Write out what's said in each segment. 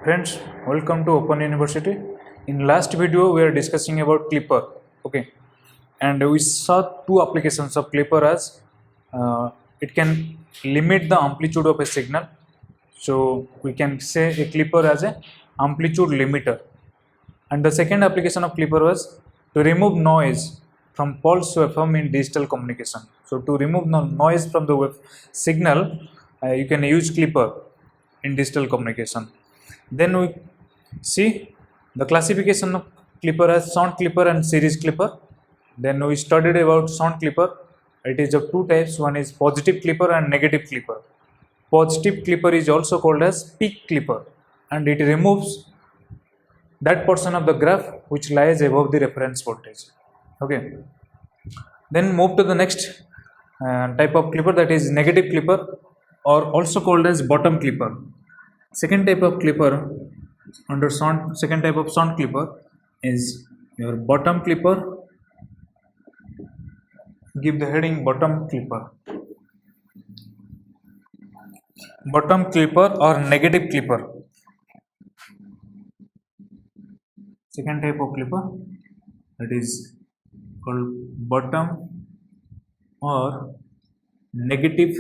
Friends, welcome to Open University. In last video, we are discussing about Clipper. Okay, and we saw two applications of Clipper as it can limit the amplitude of a signal. So we can say a Clipper as a amplitude limiter. And the second application of Clipper was to remove noise from pulse waveform in digital communication. So to remove noise from the wave signal, you can use Clipper in digital communication. Then we see the classification of Clipper as sound Clipper and series Clipper. Then we studied about sound Clipper. It is of two types. One is positive Clipper and negative Clipper. Positive Clipper is also called as peak Clipper, and it removes that portion of the graph which lies above the reference voltage. Okay. Then move to the next type of Clipper, that is negative Clipper, or also called as bottom Clipper. Second type of Clipper under sound, second type of sound Clipper is your bottom Clipper. Give the heading bottom Clipper. Bottom Clipper or negative Clipper. Second type of Clipper, that is called bottom or negative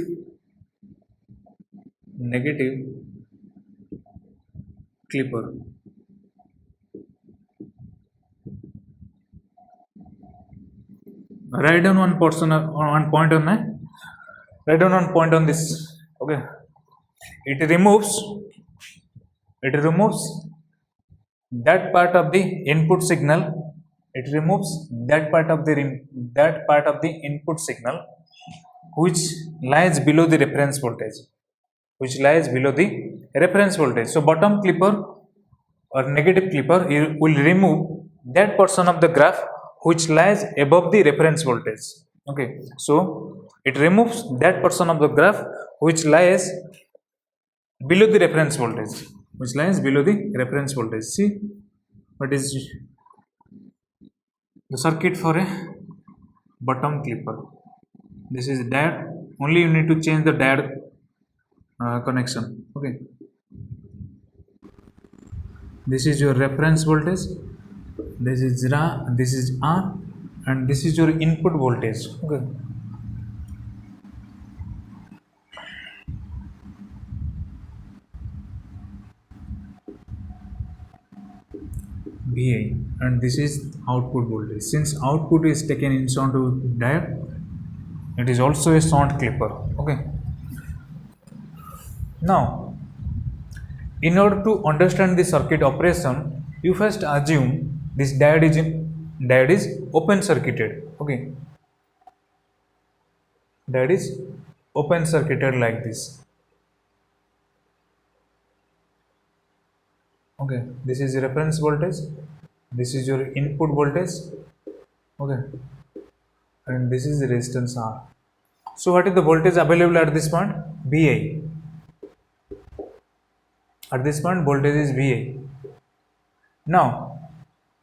Clipper. Write down one point on that. Write down one point on this. Okay. It removes that part of the input signal. It removes that part of the input signal which lies below the reference voltage. So bottom Clipper or negative Clipper will remove that portion of the graph which lies above the reference voltage. Okay, so it removes that portion of the graph which lies below the reference voltage. See what is the circuit for a bottom Clipper. This is diode. Only you need to change the diode connection. Okay, this is your reference voltage, this is R, and this is your input voltage. Okay, VI, and this is output voltage. Since output is taken into diode, it is also a sound Clipper. Okay, now in order to understand the circuit operation, you first assume this diode is open circuited. Okay, diode is open circuited like this. Okay, this is reference voltage, this is your input voltage. Okay, and this is the resistance R. So what is the voltage available at this point? VI. At this point voltage is VI. Now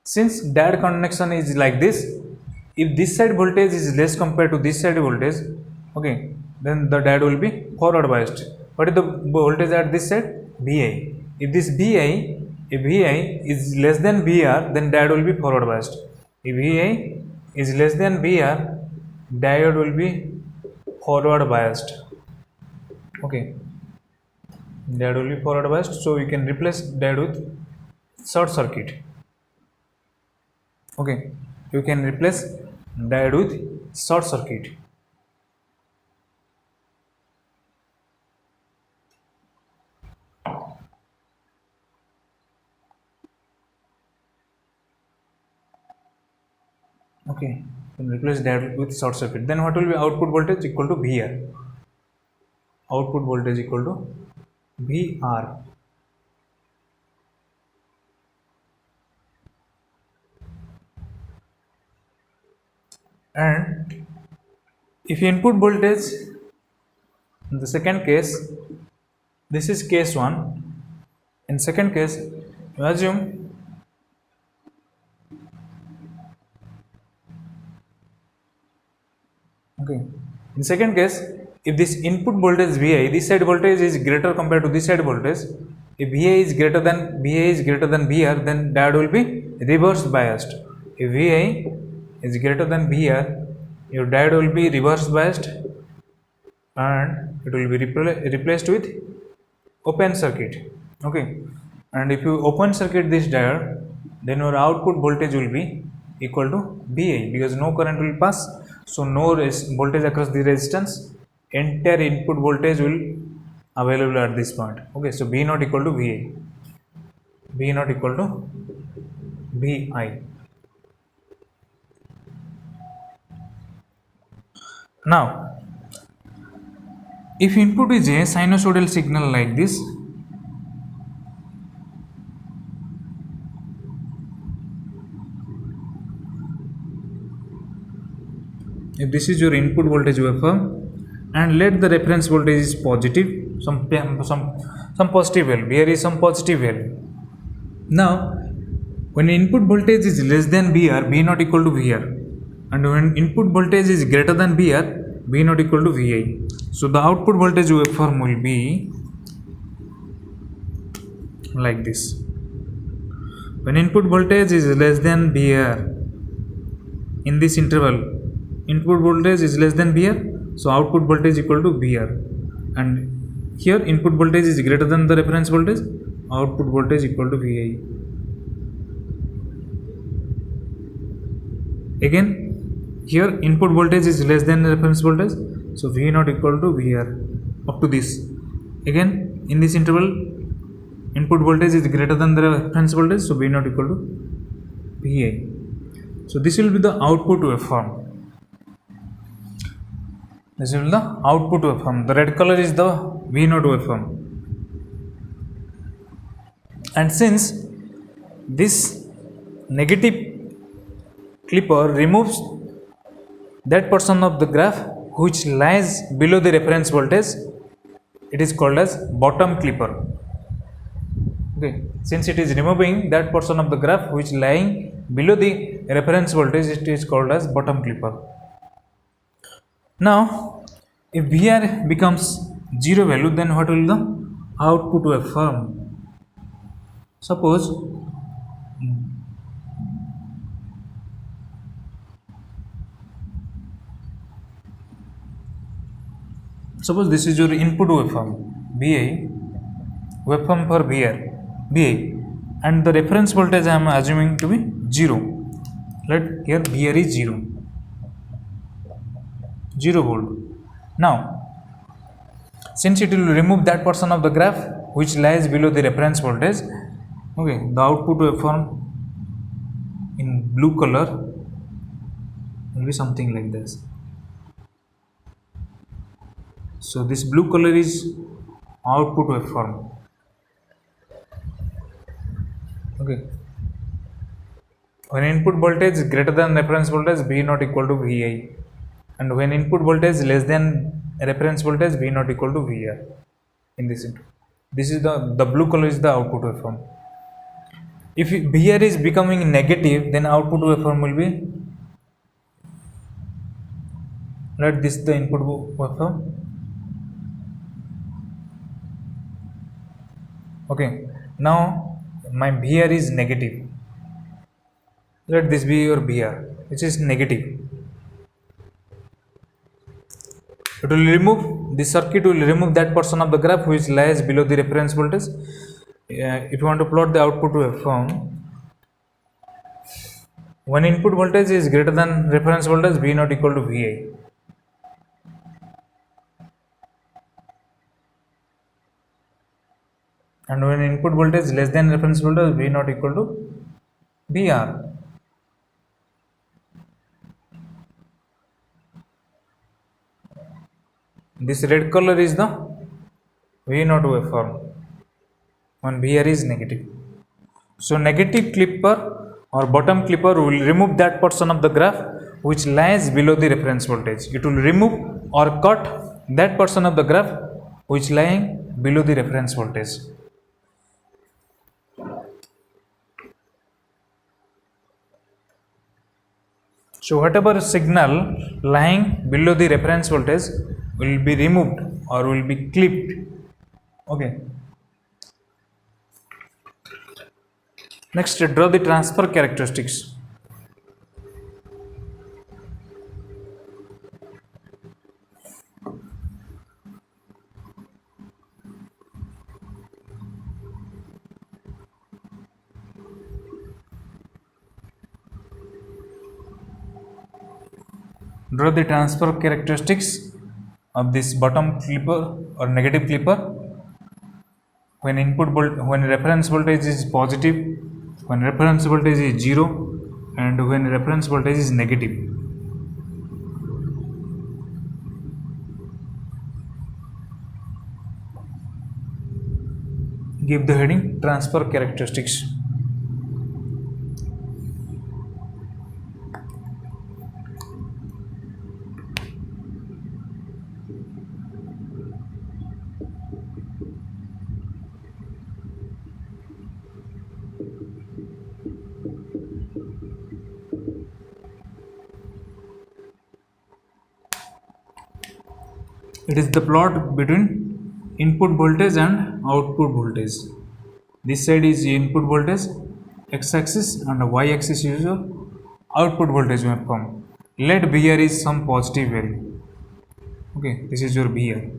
since diode connection is like this, if this side voltage is less compared to this side voltage, okay, then the diode will be forward biased. What is the voltage at this side? VI. If VI is less than VR, then diode will be forward biased. If VI is less than VR, diode will be forward biased. Okay, diode will be forward biased, so you can replace diode with short circuit. Okay, you can replace diode with short circuit. Okay, you can replace diode with short circuit. Then what will be output voltage? Equal to VR. Output voltage equal to VR. And if input voltage, in the second case, this is case 1. In second case, you assume okay. In second case, if this input voltage VI, this side voltage is greater compared to this side voltage, If VA is greater than VR, then diode will be reverse biased. If VA is greater than VR, your diode will be reverse biased and it will be replaced with open circuit. Okay, and if you open circuit this diode, then your output voltage will be equal to VA, because no current will pass, so no voltage across the resistance, entire input voltage will available at this point. Okay, so V naught equal to VA, V naught equal to VI. Now, if input is a sinusoidal signal like this, if this is your input voltage waveform, and let the reference voltage is positive, some positive value, here is some positive value. Now, when input voltage is less than VR, V naught equal to VR, and when input voltage is greater than VR, V naught equal to VI. So the output voltage waveform will be like this. When input voltage is less than VR, in this interval, input voltage is less than VR, so output voltage equal to VR, and here input voltage is greater than the reference voltage, output voltage equal to VI. Again, here input voltage is less than the reference voltage, so V naught equal to VR up to this. Again, in this interval, input voltage is greater than the reference voltage, so V naught equal to VI. So this will be the output waveform. This will be the output waveform. The red color is the V naught waveform. And since this negative clipper removes that portion of the graph which lies below the reference voltage, it is called as bottom clipper. Okay, since it is removing that portion of the graph which lying below the reference voltage, it is called as bottom clipper. Now, if VR becomes 0 value, then what will the output waveform? Suppose this is your input waveform, VI, waveform for VI, and the reference voltage I am assuming to be 0. Let here VR is 0 volt. Now, since it will remove that portion of the graph which lies below the reference voltage, okay, the output waveform in blue color will be something like this. So this blue color is output waveform. Okay. When input voltage is greater than reference voltage, V naught equal to VI, and when input voltage is less than reference voltage, V naught equal to VR. In this interval, this is the blue color is the output waveform. If VR is becoming negative, then output waveform will be, let this the input waveform. Okay, now my VR is negative. Let this be your VR, which is negative. It will remove, the circuit will remove that portion of the graph which lies below the reference voltage. If you want to plot the output waveform, when input voltage is greater than reference voltage, V naught equal to VI. And when input voltage is less than reference voltage, V naught equal to VR. This red color is the V naught waveform when VR is negative. So negative clipper or bottom clipper will remove that portion of the graph which lies below the reference voltage. It will remove or cut that portion of the graph which lying below the reference voltage. So whatever signal lying below the reference voltage will be removed or will be clipped. Okay. Next, draw the transfer characteristics. Draw the transfer characteristics of this bottom clipper or negative clipper. When reference voltage is positive, when reference voltage is 0, and when reference voltage is negative. Give the heading transfer characteristics. It is the plot between input voltage and output voltage. This side is input voltage, x-axis, and y-axis is your output voltage waveform. Let VR is some positive value. Okay, this is your VR.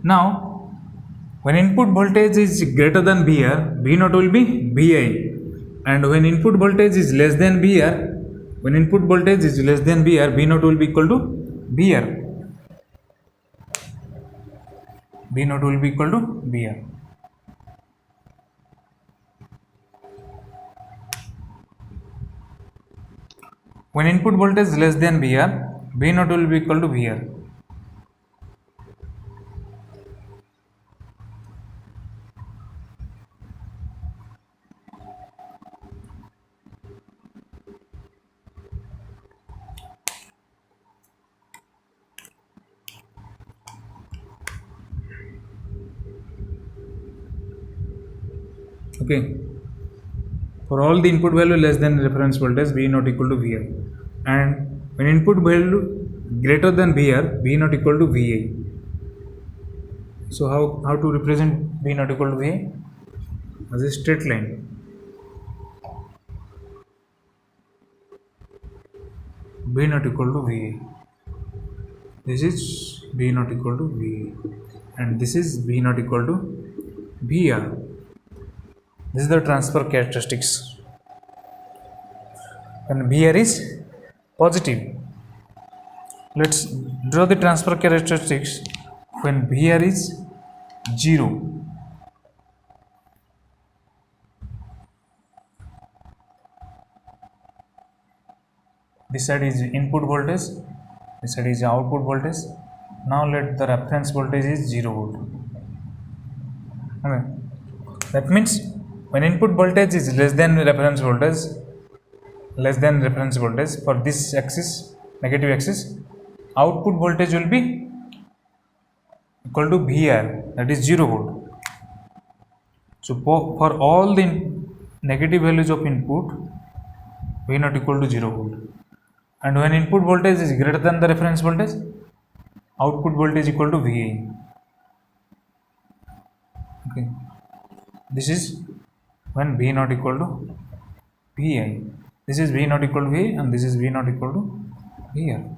Now, when input voltage is greater than VR, V naught will be Vi, and when input voltage is less than VR, V naught will be equal to VR. V naught will be equal to VR. When input voltage is less than VR, V naught will be equal to VR. Okay. For all the input value less than reference voltage, V naught equal to VR, and when input value greater than VR, V naught equal to Vi. So how to represent V naught equal to Vi? As a straight line. V naught equal to Vi. This is V naught equal to Vi, and this is V naught equal to VR. This is the transfer characteristics. When VR is positive, let's draw the transfer characteristics when VR is 0. This side is input voltage, this side is output voltage. Now let the reference voltage is 0 volt. Okay. That means when input voltage is less than reference voltage, for this axis, negative axis, output voltage will be equal to VR, that is 0 volt. So for all the negative values of input, V naught equal to 0 volt. And when input voltage is greater than the reference voltage, output voltage equal to VA. Okay. This is when V naught equal to Vi. This is V naught equal to VA, and this is V naught equal to VR.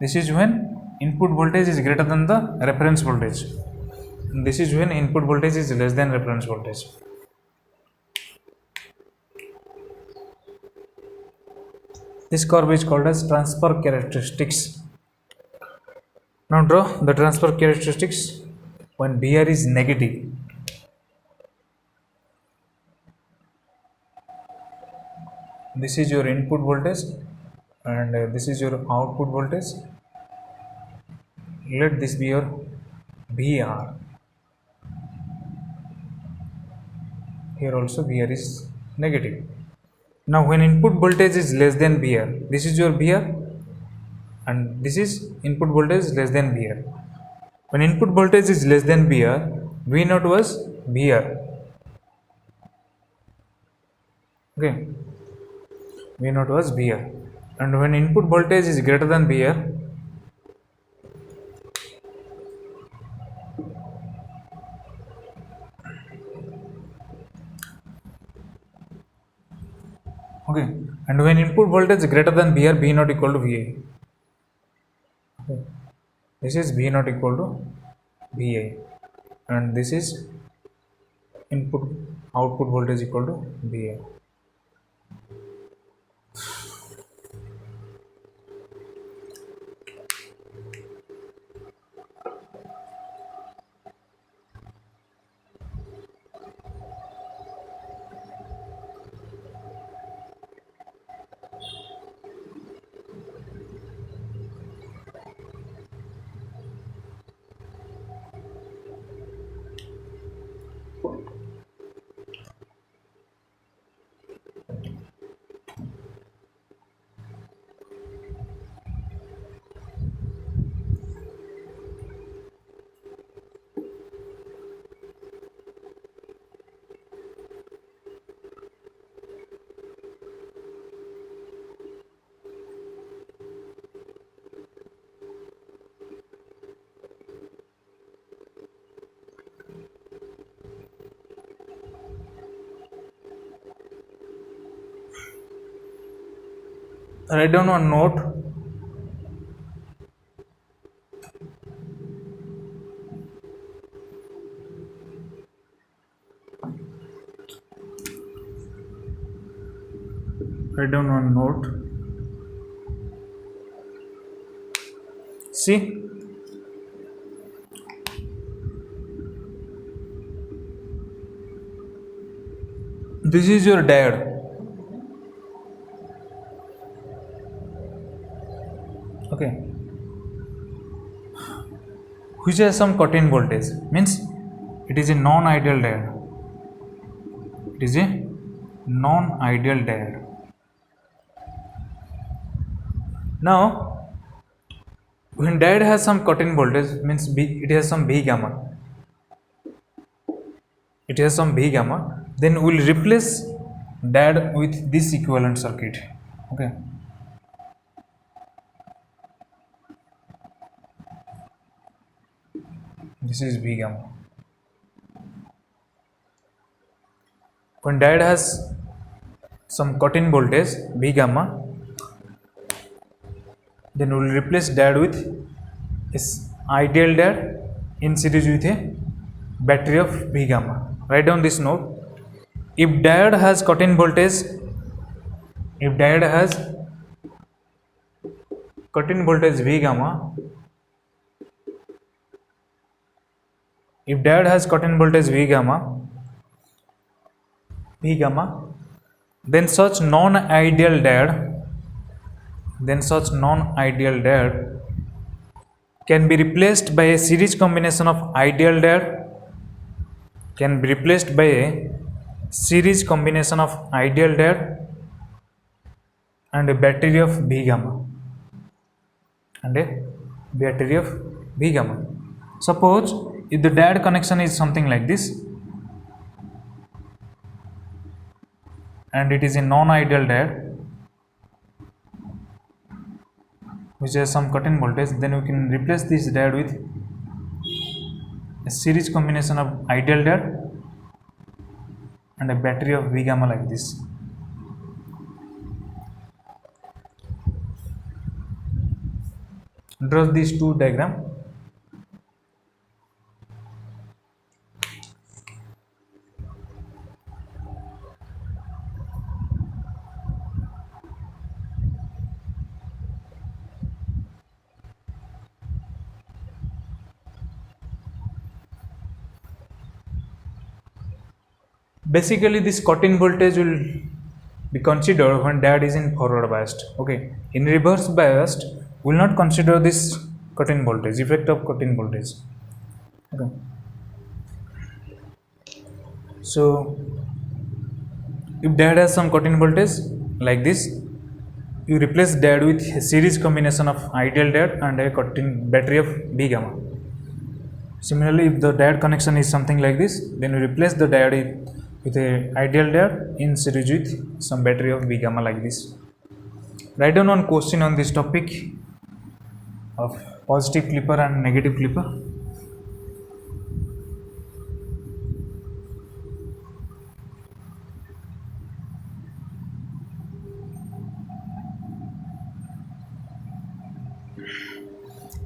This is when input voltage is greater than the reference voltage. And this is when input voltage is less than reference voltage. This curve is called as transfer characteristics. Now draw the transfer characteristics when VR is negative. This is your input voltage, and this is your output voltage. Let this be your VR. Here also VR is negative. Now when input voltage is less than VR, this is your VR, and this is input voltage less than VR. When input voltage is less than VR, V naught was VR. Okay, V naught was VR, and when input voltage is greater than VR, Okay, and when input voltage is greater than VR, V not equal to VA. Okay. This is V not equal to VA, and this is input output voltage equal to VA. Write down one note. Write down one note. See, this is your diode. Okay, which has some cut-in voltage, means it is a non-ideal diode. It is a non-ideal diode. Now, when diode has some cut-in voltage, means it has some V gamma. It has some V gamma. Then we will replace diode with this equivalent circuit. Okay. This is V gamma. When diode has some cut-in voltage V gamma, then we will replace diode with this ideal diode in series with a battery of V gamma. Write down this note. If diode has cut-in voltage, V gamma, if diode has cut-in voltage V gamma, then such non-ideal diode can be replaced by a series combination of ideal diode, and a battery of V gamma. Suppose if the diode connection is something like this, and it is a non-ideal diode which has some cut-in voltage, then we can replace this diode with a series combination of ideal diode and a battery of V gamma like this. Draw these two diagram. Basically, this cut-in voltage will be considered when diode is in forward biased. Okay, in reverse biased, we will not consider this cut-in voltage, effect of cut-in voltage. Okay, so if diode has some cut-in voltage like this, you replace diode with a series combination of ideal diode and a cut-in battery of V gamma. Similarly, if the diode connection is something like this, then you replace the diode with a ideal diode in series with some battery of V gamma like this. Write down one question on this topic of positive clipper and negative clipper.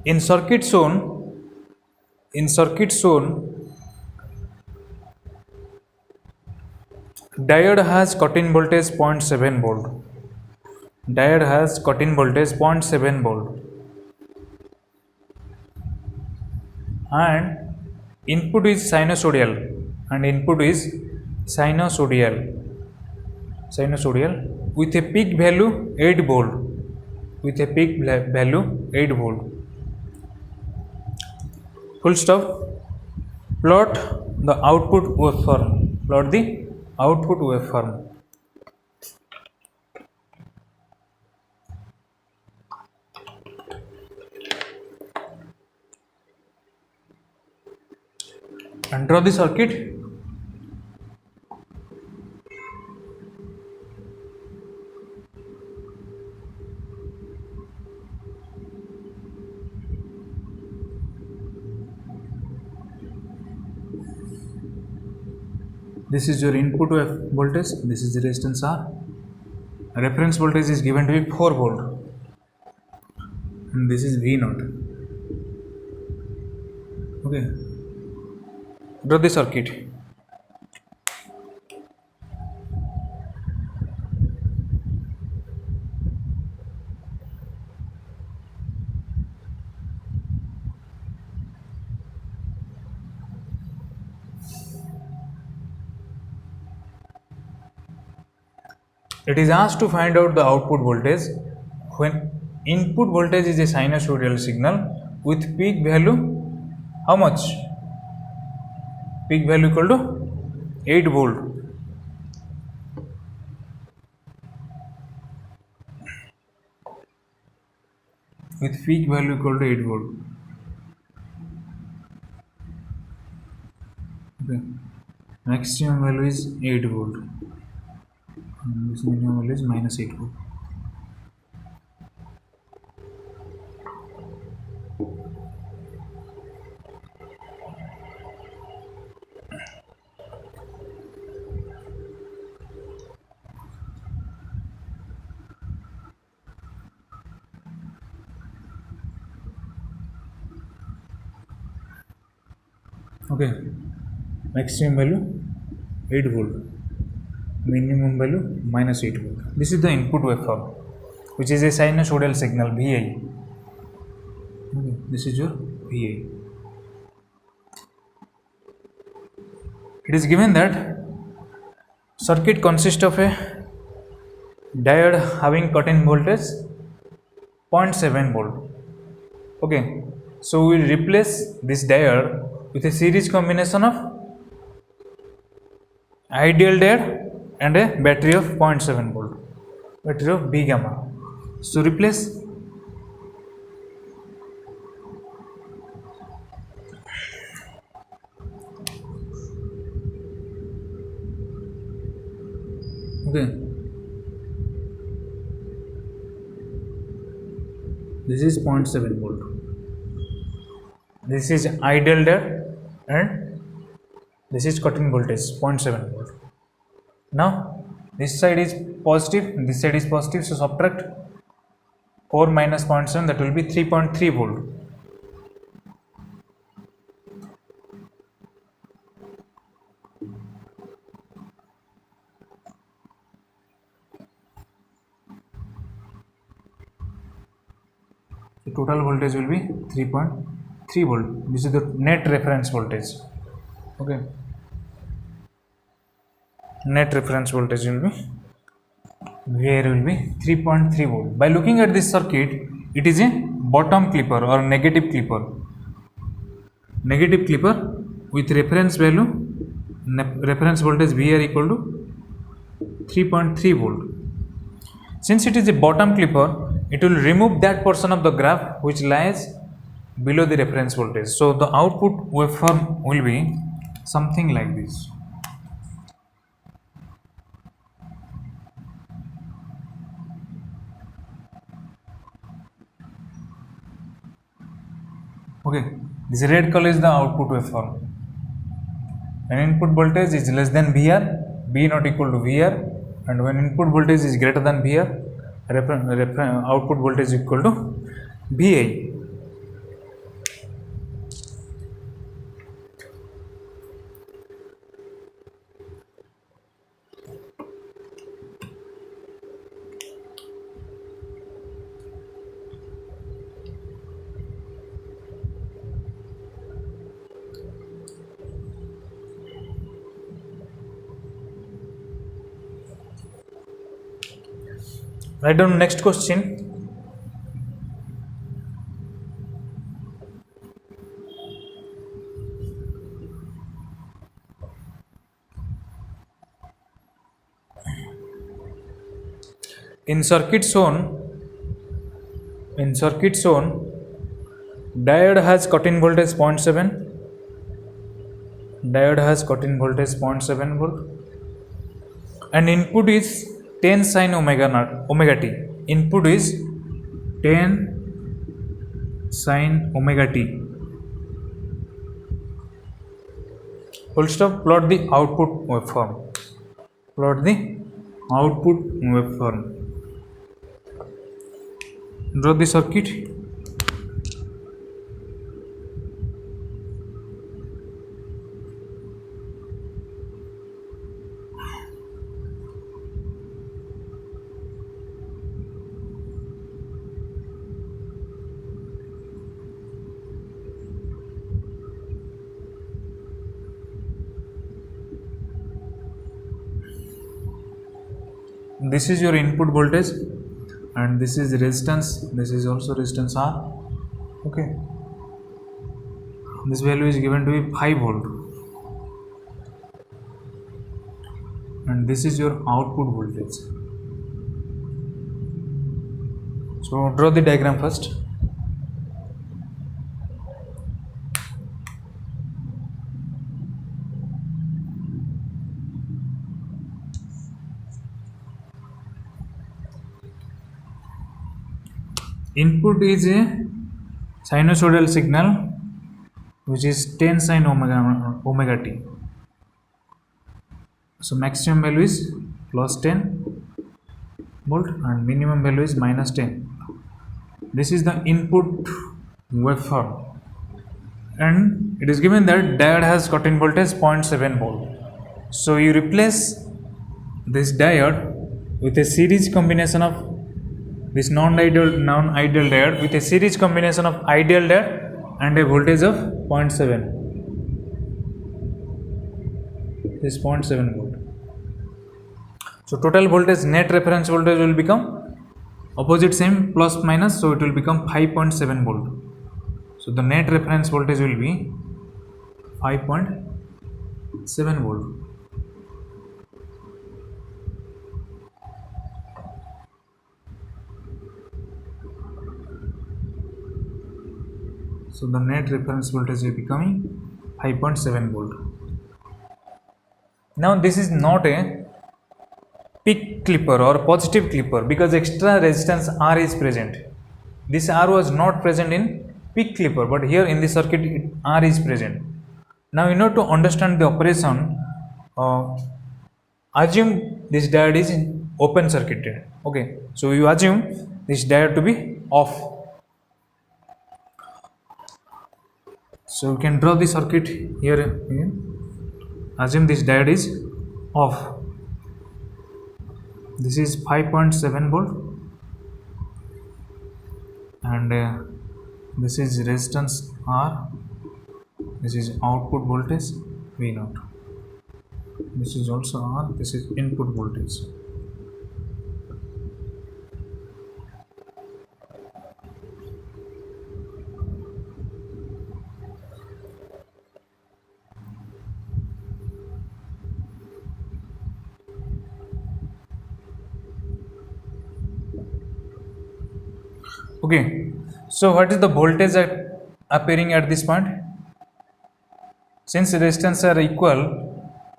in circuit shown, diode has cut-in voltage 0.7 volt. Diode has cut-in voltage 0.7 volt, and input is sinusoidal, with a peak value 8 volt. Full stop. Plot the output waveform. And draw the circuit. This is your input voltage, this is the resistance R. Reference voltage is given to be 4 volt, and this is V naught. Okay, draw the circuit. It is asked to find out the output voltage when input voltage is a sinusoidal signal with peak value, how much? Peak value equal to 8 volt. With peak value equal to 8 volt. Okay. Maximum value is 8 volt. And this minimum value is minus 8 volt. Okay, maximum value 8 volt, minimum value minus 8 volt. This is the input waveform, which is a sinusoidal signal VI. Okay, this is your VI. It is given that circuit consists of a diode having cut-in voltage 0.7 volt. Okay, so we will replace this diode with a series combination of ideal diode and a battery of 0.7 volt, battery of B gamma. So replace. Okay, this is 0.7 volt. This is ideal diode and this is cut-in voltage 0.7 volt. Now this side is positive, this side is positive, so subtract 4 minus 0.7, that will be 3.3 volt. The total voltage will be 3.3 volt. This is the net reference voltage. Okay, net reference voltage will be, here will be 3.3 volt. By looking at this circuit, it is a bottom clipper or negative clipper. Negative clipper with reference value, reference voltage VR equal to 3.3 volt. Since it is a bottom clipper, it will remove that portion of the graph which lies below the reference voltage. So the output waveform will be something like this. Okay, this red color is the output waveform. When input voltage is less than VR, B not equal to VR, and when input voltage is greater than VR, output voltage is equal to VI. Write down next question. In circuit shown, diode has cut-in voltage 0.7. Diode has cut-in voltage 0.7 volt, and input is 10 sin omega t. Input is 10 sin omega t. Full stop. Plot the output waveform. Plot the output waveform. Draw the circuit. This is your input voltage, and this is resistance. This is also resistance R. Okay. This value is given to be 5 volt, and this is your output voltage. So draw the diagram first. Input is a sinusoidal signal which is 10 sin omega t. So maximum value is plus 10 volt and minimum value is minus 10. This is the input waveform, and it is given that diode has cut-in voltage 0.7 volt. So you replace this diode with a series combination of this non-ideal diode with a series combination of ideal diode and a voltage of 0.7. This 0.7 volt. So total voltage, net reference voltage will become opposite same plus minus, so it will become 5.7 volt. So the net reference voltage will be 5.7 volt. So the net reference voltage is becoming 5.7 volt. Now this is not a peak clipper or positive clipper because extra resistance R is present. This R was not present in peak clipper, but here in the circuit R is present. Now in order to understand the operation, assume this diode is open circuited. Okay, so you assume this diode to be off. So you can draw the circuit here. Assume this diode is off. This is 5.7 volt, and this is resistance R. This is output voltage V0. This is also R. This is input voltage. Okay, so what is the voltage appearing at this point? Since resistance are equal,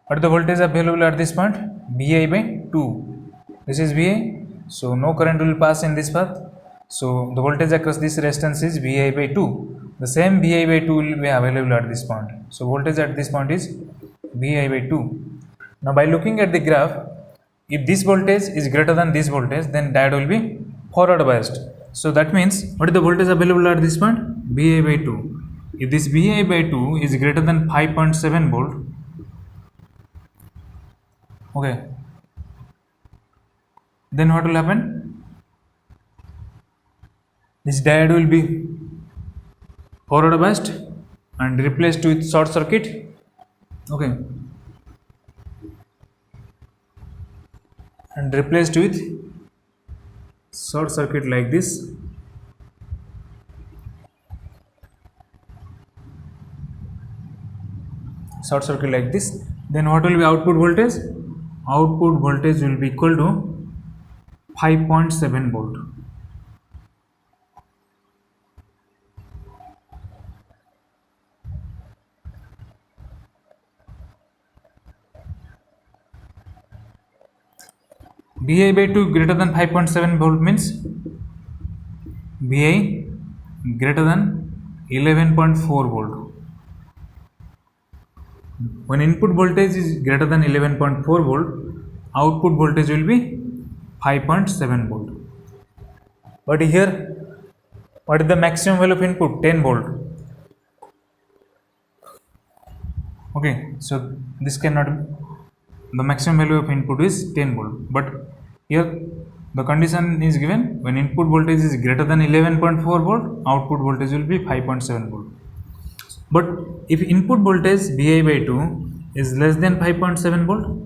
what is the voltage available at this point? VI by 2. This is VI, so no current will pass in this path. So the voltage across this resistance is VI by 2. The same VI by 2 will be available at this point. So voltage at this point is VI by 2. Now by looking at the graph, if this voltage is greater than this voltage, then diode will be forward biased. So that means what is the voltage available at this point? VA by 2. If this VA by 2 is greater than 5.7 volt, okay, then what will happen? This diode will be forward biased and replaced with short circuit, okay, and replaced with short circuit like this. Short circuit like this. Then what will be output voltage? Output voltage will be equal to 5.7 volt. VI by 2 greater than 5.7 volt means VI greater than 11.4 volt. When input voltage is greater than 11.4 volt, output voltage will be 5.7 volt. But here, what is the maximum value of input? 10 volt. Okay, so this cannot be, the maximum value of input is 10 volt. But here the condition is given, when input voltage is greater than 11.4 volt, output voltage will be 5.7 volt. But if input voltage VI by 2 is less than 5.7 volt,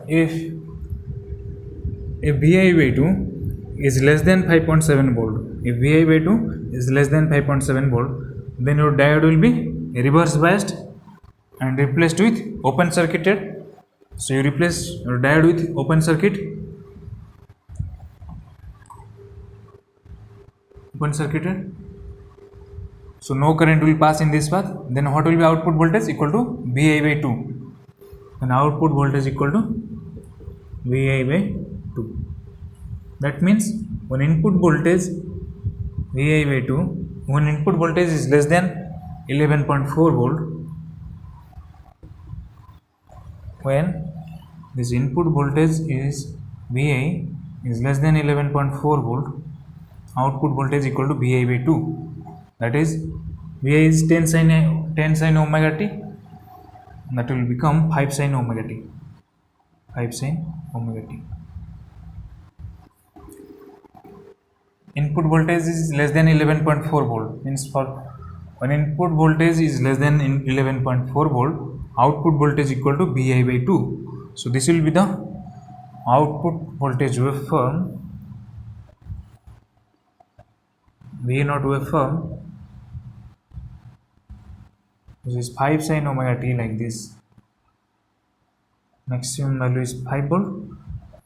if VI by 2 is less than 5.7 volt, if VI by 2 is less than 5.7 volt, then your diode will be reverse biased and replaced with open circuited. So you replace your diode with open circuited. So no current will pass in this path. Then what will be output voltage? Equal to VI by 2. Then output voltage equal to VI by 2. That means when input voltage VI by 2, when input voltage is less than 11.4 volt, when this input voltage is VI is less than 11.4 volt, output voltage equal to VI by 2. That is, VI is 10 sin omega t, that will become 5 sin omega t. 5 sin omega t. Input voltage is less than 11.4 volt, means for when input voltage is less than 11.4 volt, output voltage equal to VI by 2. So this will be the output voltage waveform, V naught waveform, which is 5 sin omega t like this. Maximum value is 5 volt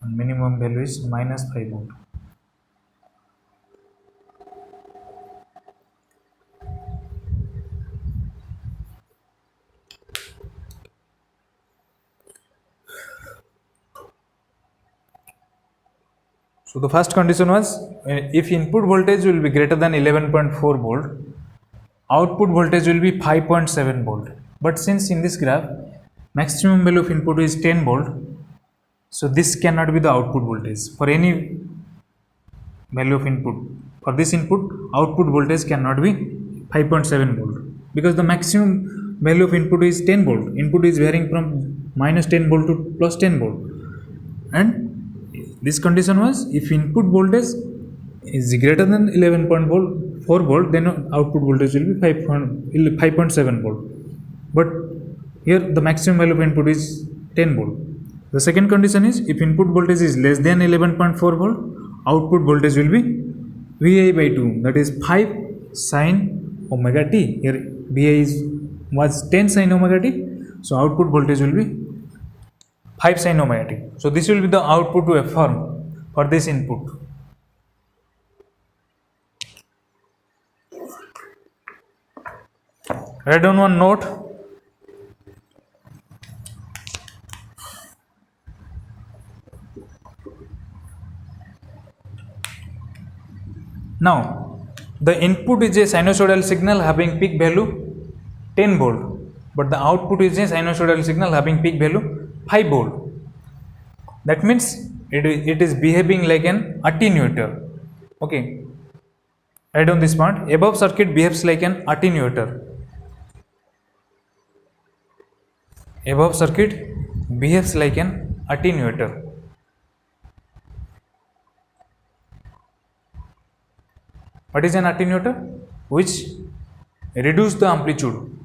and minimum value is minus 5 volt. So the first condition was, if input voltage will be greater than 11.4 volt, output voltage will be 5.7 volt. But since in this graph maximum value of input is 10 volt, so this cannot be the output voltage for any value of input. For this input, output voltage cannot be 5.7 volt, because the maximum value of input is 10 volt. Input is varying from minus 10 volt to plus 10 volt, and this condition was, if input voltage is greater than 11.4 volt, then output voltage will be 5.7 volt. But here the maximum value of input is 10 volt. The second condition is, if input voltage is less than 11.4 volt, output voltage will be VI by 2, that is 5 sin omega t. Here VI was 10 sin omega t, so output voltage will be 5 sin omega t. So this will be the output waveform for this input. Write down one note. Now the input is a sinusoidal signal having peak value 10 volt, but the output is a sinusoidal signal having peak value 5 volt. That means it is behaving like an attenuator. Okay, write down this part. Above circuit behaves like an attenuator. Above circuit behaves like an attenuator. What is an attenuator? Which reduce the amplitude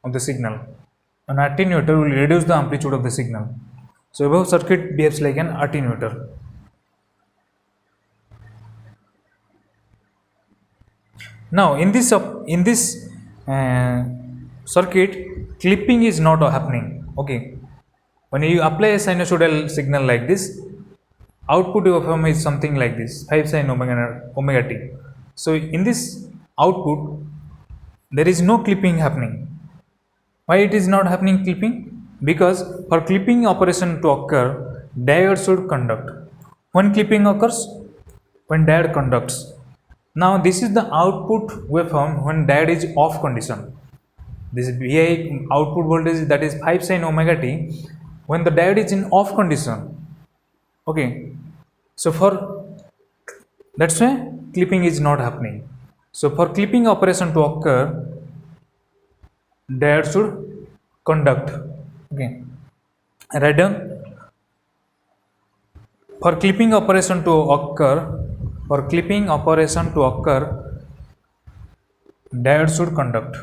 of the signal. An attenuator will reduce the amplitude of the signal. So above circuit behaves like an attenuator. Now in this circuit, clipping is not happening. Okay, when you apply a sinusoidal signal like this, output waveform is something like this, 5 sin omega t. So in this output there is no clipping happening. Why it is not happening clipping? Because for clipping operation to occur, diode should conduct. When clipping occurs? When diode conducts. Now this is the output waveform when diode is off condition. This Vi output voltage, that is 5 sin omega t, when the diode is in off condition. Okay, so for that's why clipping is not happening. So for clipping operation to occur, diode should conduct. Okay, write down. For clipping operation to occur, diode should conduct.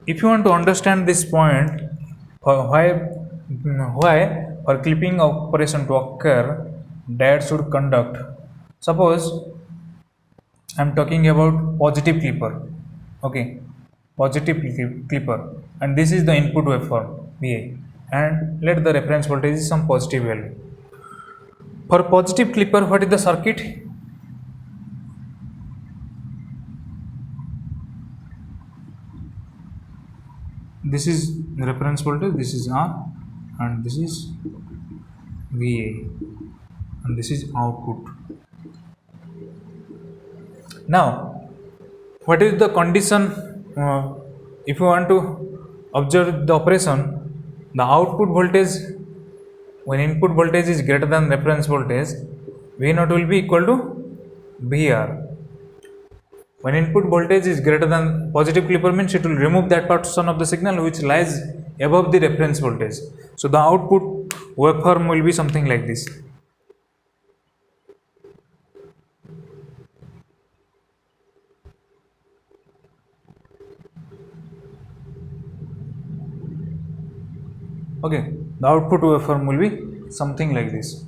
If you want to understand this point, why for clipping operation to occur, diode should conduct. Suppose I am talking about positive clipper. Okay, positive clipper, and this is the input waveform Va, and let the reference voltage is some positive value. For positive clipper, what is the circuit? This is reference voltage, this is R, and this is Va, and this is output. Now what is the condition? If you want to observe the operation, the output voltage, when input voltage is greater than reference voltage, V0 will be equal to VR. When input voltage is greater than, positive clipper means it will remove that portion of the signal which lies above the reference voltage. So the output waveform will be something like this. Okay, the output waveform will be something like this.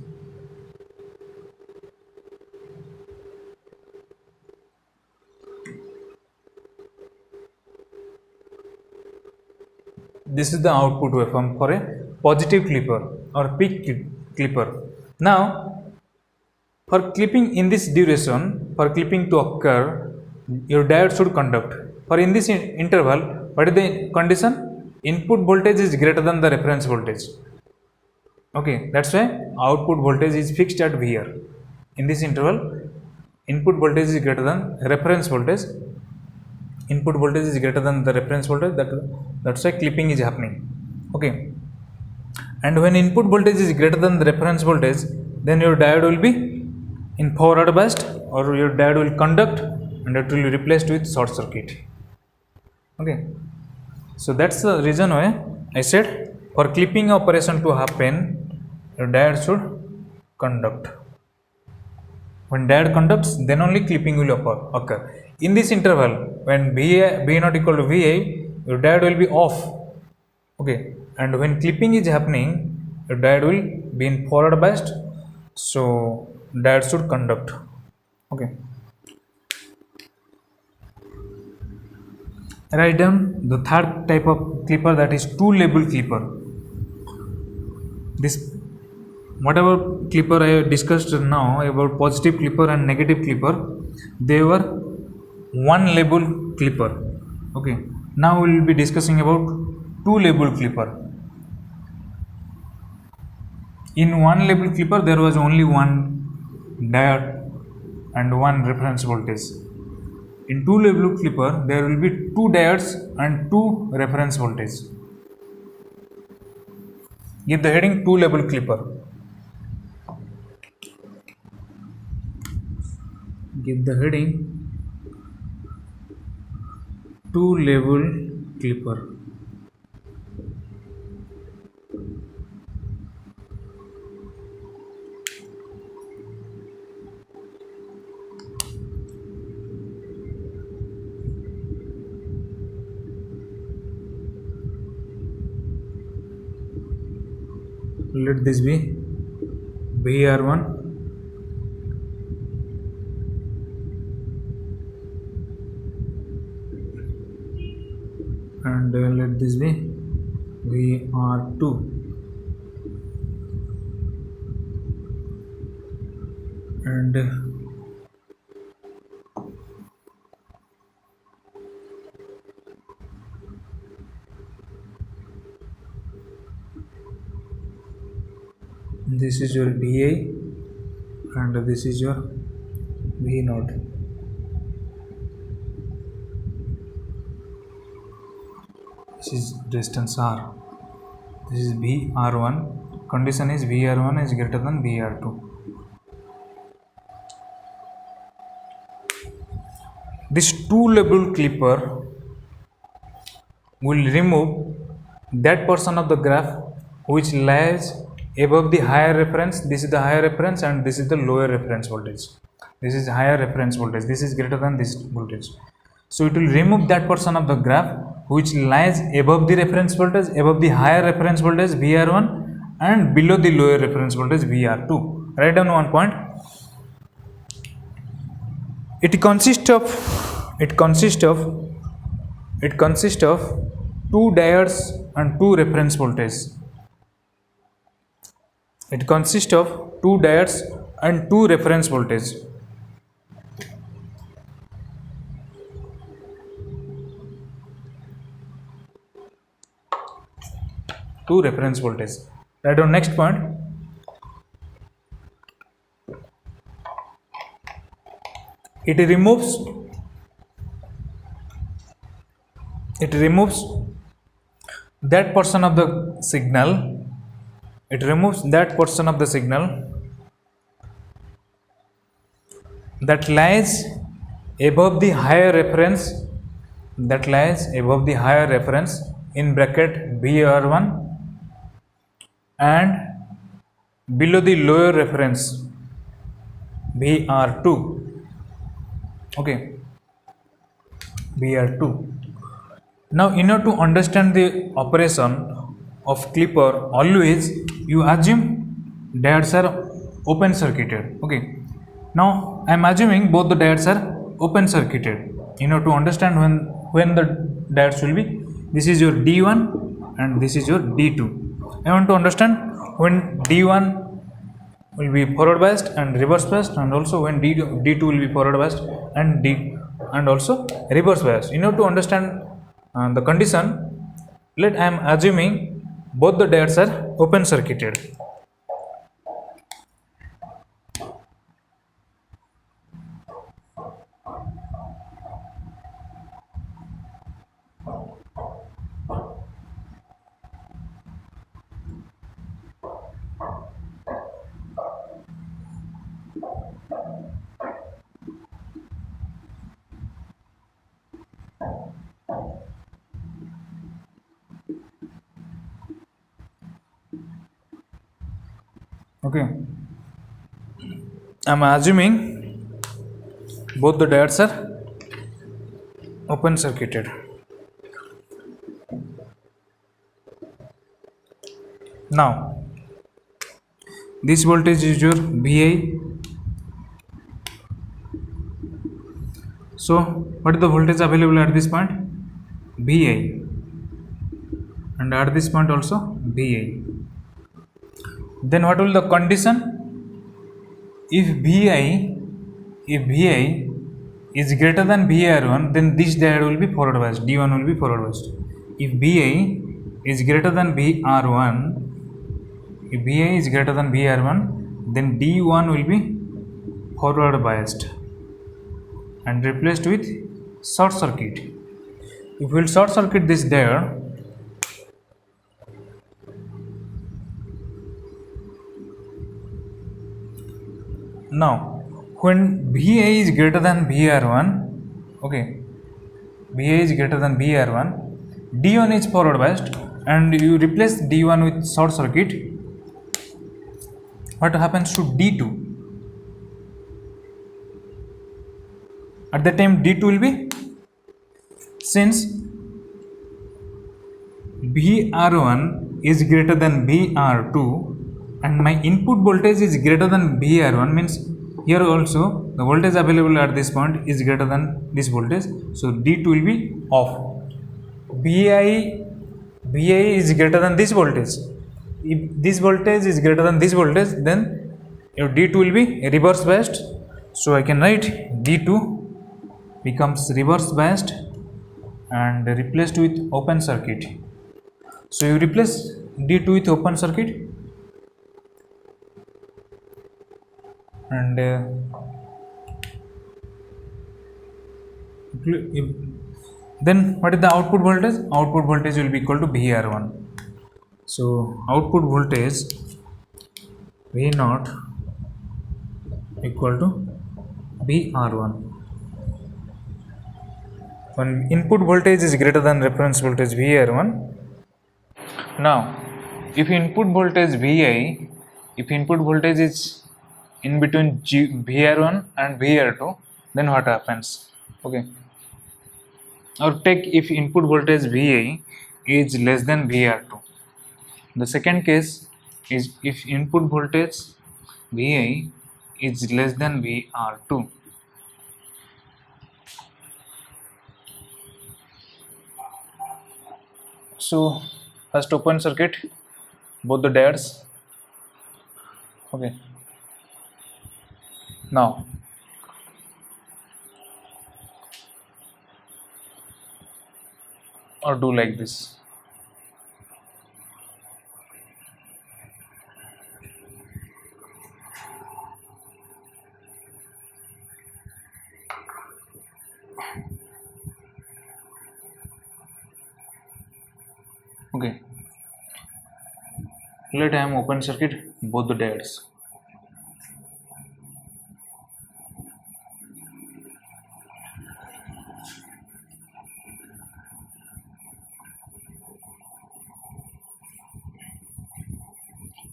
This is the output waveform for a positive clipper or peak clipper. Now for clipping in this duration, for clipping to occur, your diode should conduct. For in this interval, what is the condition? Input voltage is greater than the reference voltage. Okay, that's why output voltage is fixed at VR. In this interval, input voltage is greater than reference voltage. Input voltage is greater than the reference voltage. That's why clipping is happening. Okay, and when input voltage is greater than the reference voltage, then your diode will be in forward biased, or your diode will conduct, and it will be replaced with short circuit. Okay, so that's the reason why I said for clipping operation to happen, your diode should conduct. When diode conducts, then only clipping will occur. In this interval, when V not equal to Vi, your diode will be off. Okay, and when clipping is happening, your diode will be in forward biased, so diode should conduct. Okay, write down the third type of clipper, that is two label clipper. This whatever clipper I discussed now about positive clipper and negative clipper, they were one label clipper. Okay, now we will be discussing about two label clipper. In one label clipper there was only one diode and one reference voltage. In two label clipper there will be two diodes and two reference voltage. Give the heading two label clipper. Give the heading two label clipper. Let this be VR1 and let this be VR2 and this is your VI and this is your V naught. This is distance R. This is VR1. Condition is VR1 is greater than VR2. This two label clipper will remove that portion of the graph which lies above the higher reference. This is the higher reference and this is the lower reference voltage. This is higher reference voltage. This is greater than this voltage. So it will remove that portion of the graph which lies above the reference voltage, above the higher reference voltage VR1 and below the lower reference voltage VR2. Write down one point. It consists of two diodes and two reference voltages. It consists of two diodes and two reference voltages. Two reference voltages. Write down next point. It removes that portion of the signal. It removes that portion of the signal that lies above the higher reference, in bracket VR1 and below the lower reference VR2. Okay, VR2. Now in order to understand the operation of clipper, always you assume diodes are open circuited. Okay, now I am assuming both the diodes are open circuited. In order to understand when the diodes will be, this is your D1 and this is your D2. I want to understand when D1 will be forward biased and reverse biased, and also when D2 will be forward biased and also reverse biased. In order to understand the condition, I am assuming both the diodes are open circuited. Okay, I am assuming both the diodes are open circuited. Now this voltage is your VI. So what is the voltage available at this point? VI, and at this point also VI. Then what will the condition? If Vi is greater than ViR1, then this diode will be forward biased. D1 will be forward biased. If Vi is greater than ViR1, then D1 will be forward biased and replaced with short circuit. If we will short circuit this diode, now when Vi is greater than ViR1, okay, Vi is greater than ViR1, D1 is forward biased and you replace D1 with short circuit, what happens to D2? At that time D2 will be, since VR1 is greater than VR2 and my input voltage is greater than VR1, means here also the voltage available at this point is greater than this voltage, so D2 will be off. Vi is greater than this voltage. If this voltage is greater than this voltage, then your D2 will be reverse biased. So I can write D2 becomes reverse biased and replaced with open circuit. So you replace D2 with open circuit and then what is the output voltage? Output voltage will be equal to VR1. So output voltage V0 equal to VR1. When input voltage is greater than reference voltage VR1. Now, if input voltage Vi, if input voltage is in between VR1 and VR2, then what happens? Okay. Or take if input voltage Vi is less than VR2. The second case is if input voltage Vi is less than VR2. So first open circuit both the diodes. Okay. Now or do like this. Okay. Let I am open circuit both the diodes.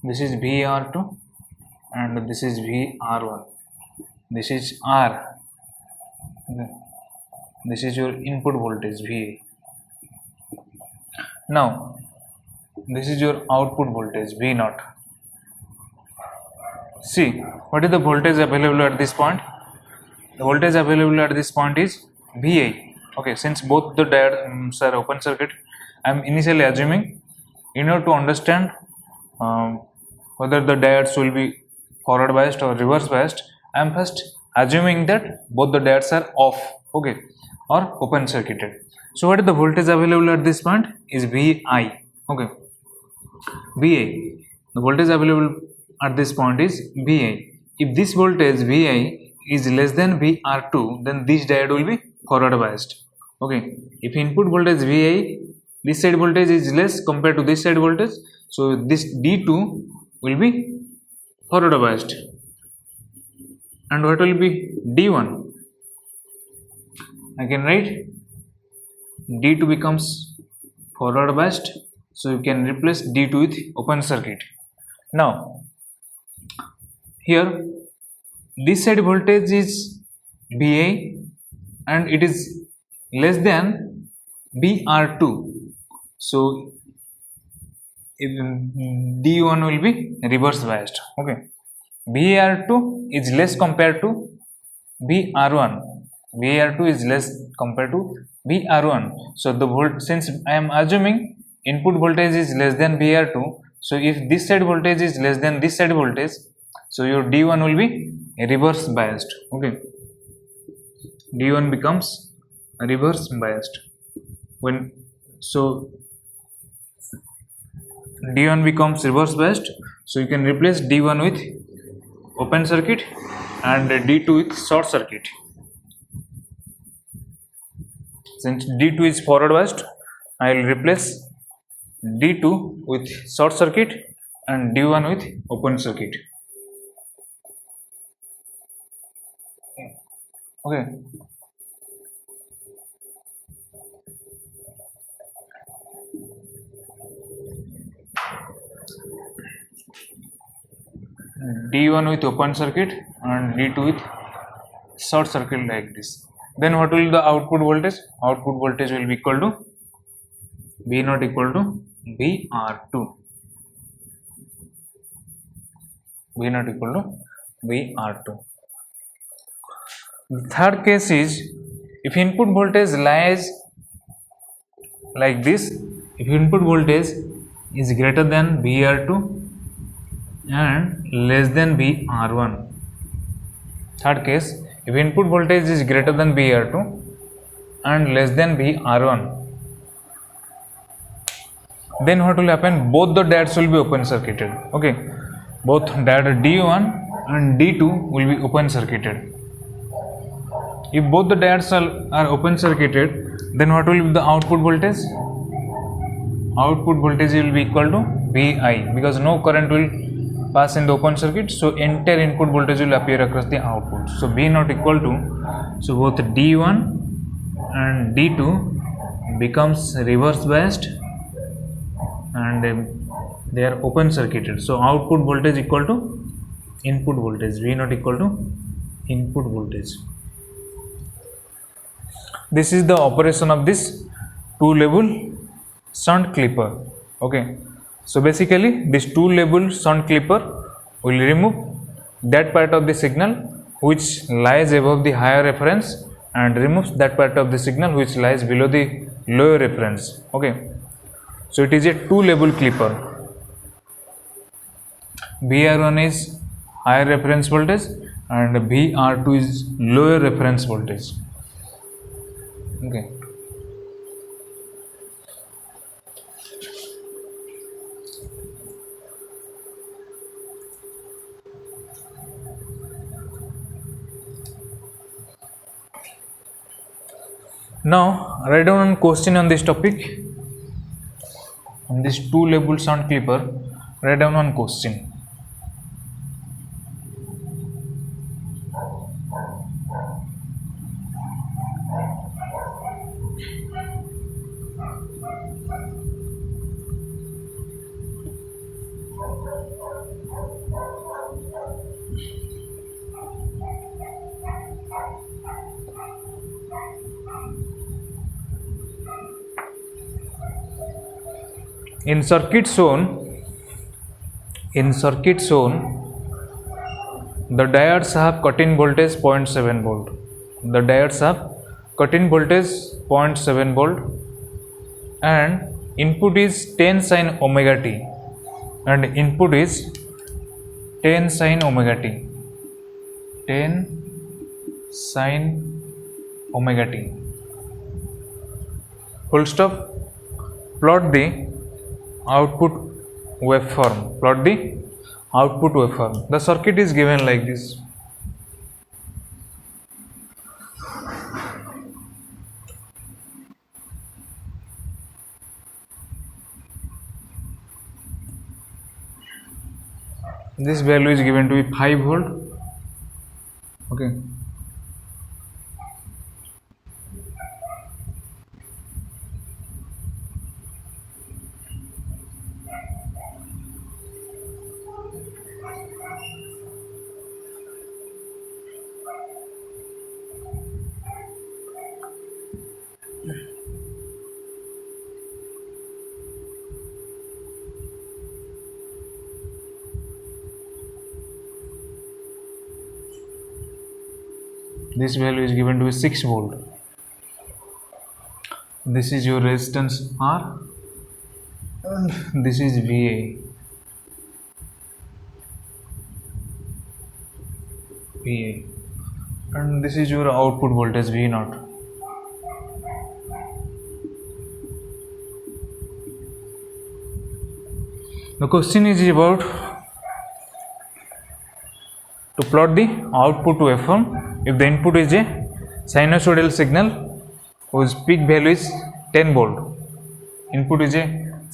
This is VR2 and this is VR1. This is R. Okay. This is your input voltage VA. Now this is your output voltage V0. See what is the voltage available at this point? The voltage available at this point is VA. Okay, since both the diodes are open circuit, I am initially assuming, in order to understand whether the diodes will be forward biased or reverse biased, I am first assuming that both the diodes are off, okay, or open circuited. So what is the voltage available at this point is VI, okay, VA. The voltage available at this point is VA. If this voltage VI is less than VR2, then this diode will be forward biased. Okay, if input voltage VI, this side voltage is less compared to this side voltage, so this D2 will be forward biased. And what will be D1? I can write D2 becomes forward biased, so you can replace D2 with open circuit. Now here this side voltage is VA and it is less than VR2, so D1 will be reverse biased. Okay, VR2 is less compared to VR1. VR2 is less compared to VR1. So the since I am assuming input voltage is less than VR2, So if this side voltage is less than this side voltage, so your D1 will be reverse biased. Okay, D1 becomes reverse biased. When so D1 becomes reverse biased, so you can replace D1 with open circuit and D2 with short circuit. Since D2 is forward biased, I will replace D2 with short circuit and D1 with open circuit. Okay. D1 with open circuit and D2 with short circuit like this. Then what will be the output voltage? Output voltage will be equal to V naught equal to VR2. V naught equal to VR2. The third case is if input voltage lies like this, if input voltage is greater than VR2 and less than VR1. Third case, if input voltage is greater than VR2 and less than VR1, then what will happen? Both the diodes will be open circuited. Okay, both diode D1 and D2 will be open circuited. If both the diodes are open circuited, then what will be the output voltage? Output voltage will be equal to Vi, because no current will pass in the open circuit, so entire input voltage will appear across the output. So V naught equal to, so both D1 and D2 becomes reverse biased and they are open circuited. So output voltage equal to input voltage, V naught equal to input voltage. This is the operation of this two-level shunt clipper. Okay, so basically this two-level shunt clipper will remove that part of the signal which lies above the higher reference and removes that part of the signal which lies below the lower reference. Okay, so it is a two-level clipper. VR1 is higher reference voltage and VR2 is lower reference voltage. Okay. Now write down one question on this topic. On this two-level shunt clipper, write down one question. In circuit shown, the diodes have cut-in voltage 0.7 volt. The diodes have cut-in voltage 0.7 volt and input is 10 sin omega t and input is 10 sin omega t. 10 sin omega t. Full stop. Plot the output waveform. Plot the output waveform. The circuit is given like this. This value is given to be 5 volt. Okay. This value is given to be 6 volt. This is your resistance R and this is VA. VA, and this is your output voltage V naught. The question is about to plot the output waveform if the input is a sinusoidal signal whose peak value is 10 volt. Input is a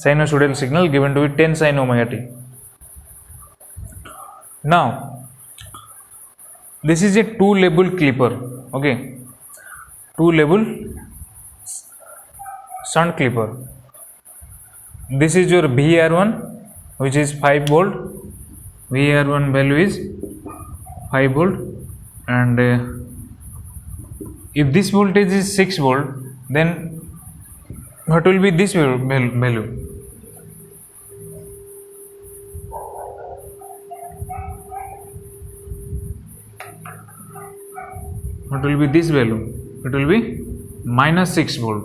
sinusoidal signal given to be 10 sin omega t. Now, this is a two-level clipper, okay, two-level shunt clipper. This is your VAR1, which is 5 volt. VAR1 value is 5 volt, and if this voltage is 6 volt, then what will be this value? What will be this value? It will be minus 6 volt.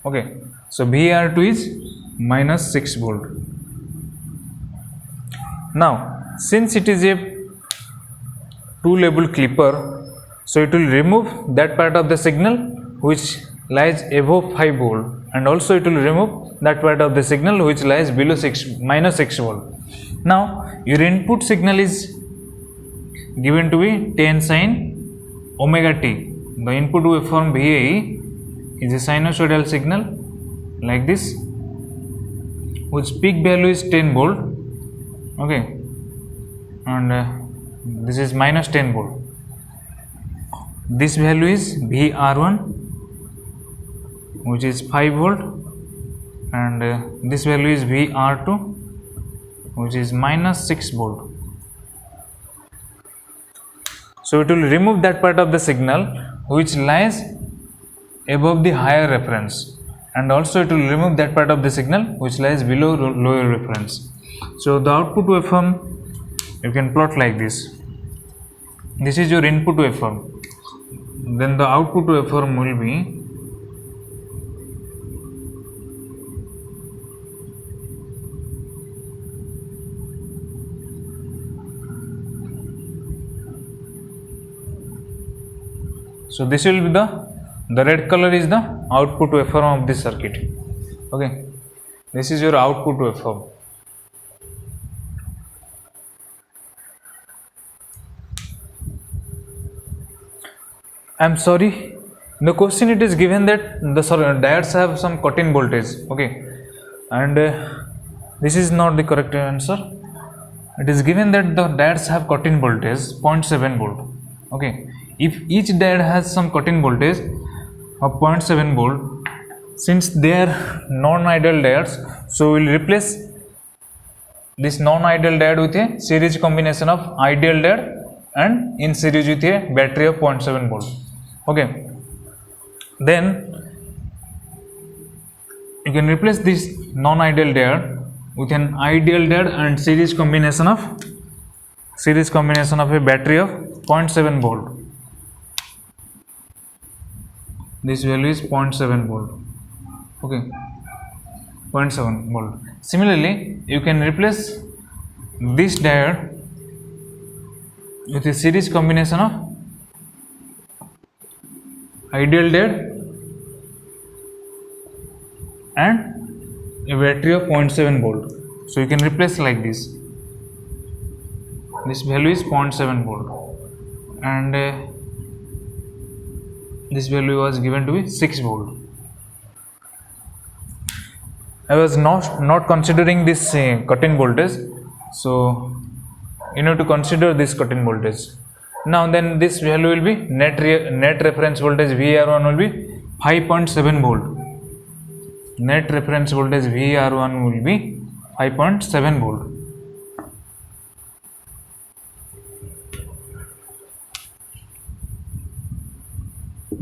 Okay, so VAR2 is minus 6 volt. Now, since it is a two-level clipper, so it will remove that part of the signal which lies above 5 volt, and also it will remove that part of the signal which lies below minus 6 volt. Now, your input signal is given to be 10 sin omega t. The input waveform VAE is a sinusoidal signal like this, whose peak value is 10 volt, okay, and this is minus 10 volt. This value is VAR1, which is 5 volt, and this value is VAR2, which is minus 6 volt. So it will remove that part of the signal which lies above the higher reference, and also it will remove that part of the signal which lies below lower reference. So the output waveform you can plot like this. This is your input waveform. Then the output waveform will be so this will be the red color is the output waveform of this circuit. Okay, this is your output waveform. I am sorry, the question it is given that the diodes have some cut-in voltage, okay, and this is not the correct answer. It is given that the diodes have cut-in voltage 0.7 volt, okay. If each diode has some cut-in voltage of 0.7 volt, since they are non-ideal diodes, so we will replace this non-ideal diode with a series combination of ideal diode and in series with a battery of 0.7 volt. Okay, then you can replace this non-ideal diode with an ideal diode and series combination of a battery of 0.7 volt. This value is 0.7 volt, okay, 0.7 volt. Similarly, you can replace this diode with a series combination of ideal diode and a battery of 0.7 volt. So you can replace like this. This value is 0.7 volt, and this value was given to be 6 volt. I was not considering this cut-in voltage, so you need to consider this cut-in voltage. Now then this value will be net reference voltage VAR1 will be 5.7 volt. Net reference voltage VAR1 will be 5.7 volt.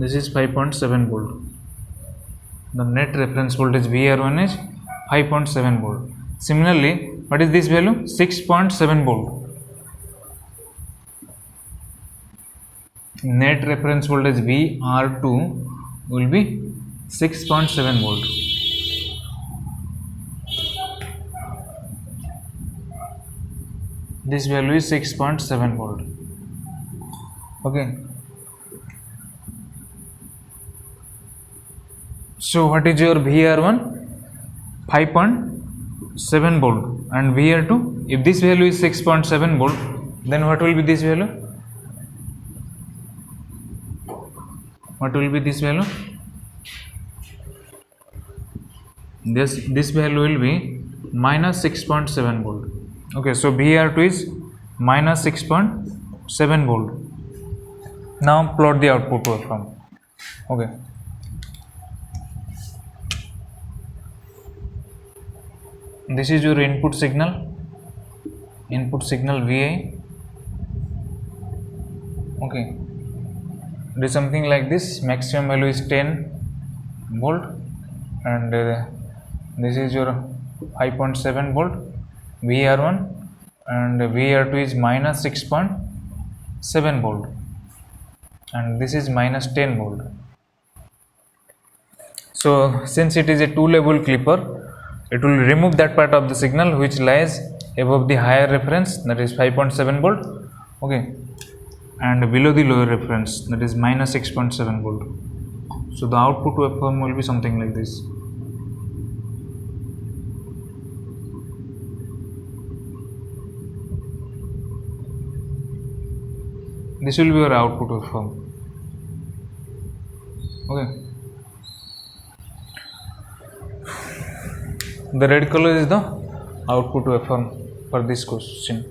This is 5.7 volt. The net reference voltage VAR1 is 5.7 volt. Similarly, what is this value? 6.7 volt. Net reference voltage VAR2 will be 6.7 volt. This value is 6.7 volt. Okay, so what is your VR1? 5.7 volt, and VR2, if this value is 6.7 volt, then what will be this value? What will be this value? This value will be minus 6.7 volt. Okay, so VR2 is minus 6.7 volt. Now plot the output waveform. Okay, this is your input signal Vi. Okay, it is something like this. Maximum value is 10 volt, and this is your 5.7 volt VR1, and VR2 is minus 6.7 volt, and this is minus 10 volt. So since it is a two level clipper, it will remove that part of the signal which lies above the higher reference, that is 5.7 volt, okay, and below the lower reference, that is minus 6.7 volt. So the output waveform will be something like this. This will be your output waveform. Okay, the red color is the output waveform for this question.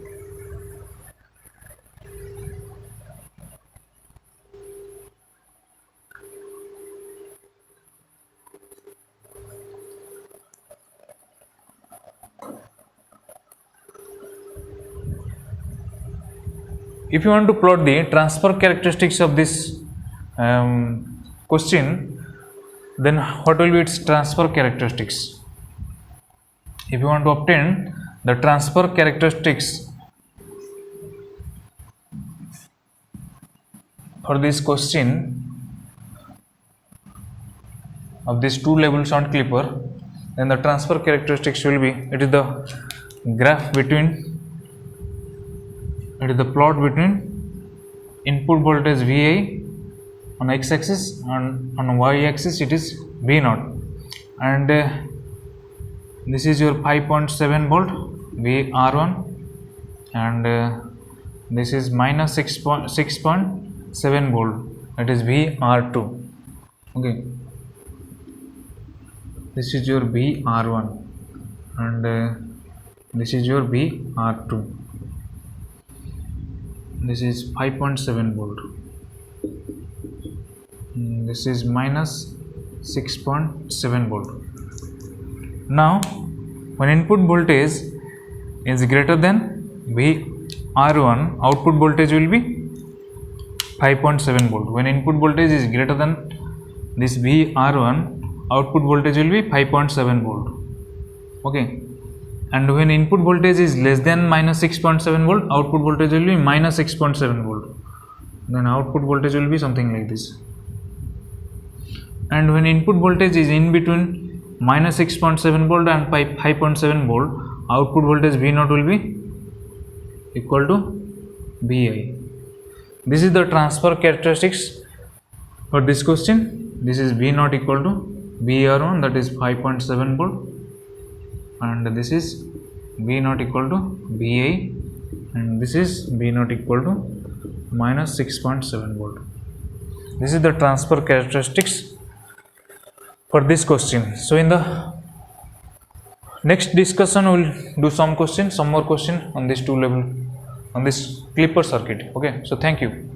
If you want to plot the transfer characteristics of this question, then what will be its transfer characteristics? If you want to obtain the transfer characteristics for this question of this two level shunt clipper, then the transfer characteristics will be, it is the graph between, it is the plot between input voltage Vi on x axis and on y axis it is V0, and this is your 5.7 volt VR1, and this is minus 6.7 volt, that is VR2. Okay, this is your VR1, and this is your VR2. This is 5.7 volt. This is minus 6.7 volt. Now when input voltage is greater than VR1, output voltage will be 5.7 volt. When input voltage is greater than this VR1, output voltage will be 5.7 volt. Okay, and when input voltage is less than minus 6.7 volt, output voltage will be minus 6.7 volt. Then output voltage will be something like this. And when input voltage is in between minus 6.7 volt and 5.7 volt, output voltage V0 will be equal to Vi. This is the transfer characteristics for this question. This is V0 equal to VR1, that is 5.7 volt, and this is V0 equal to Vi, and this is V0 equal to minus 6.7 volt. This is the transfer characteristics for this question. So in the next discussion we will do some more question on this two level, on this clipper circuit. Okay, so thank you.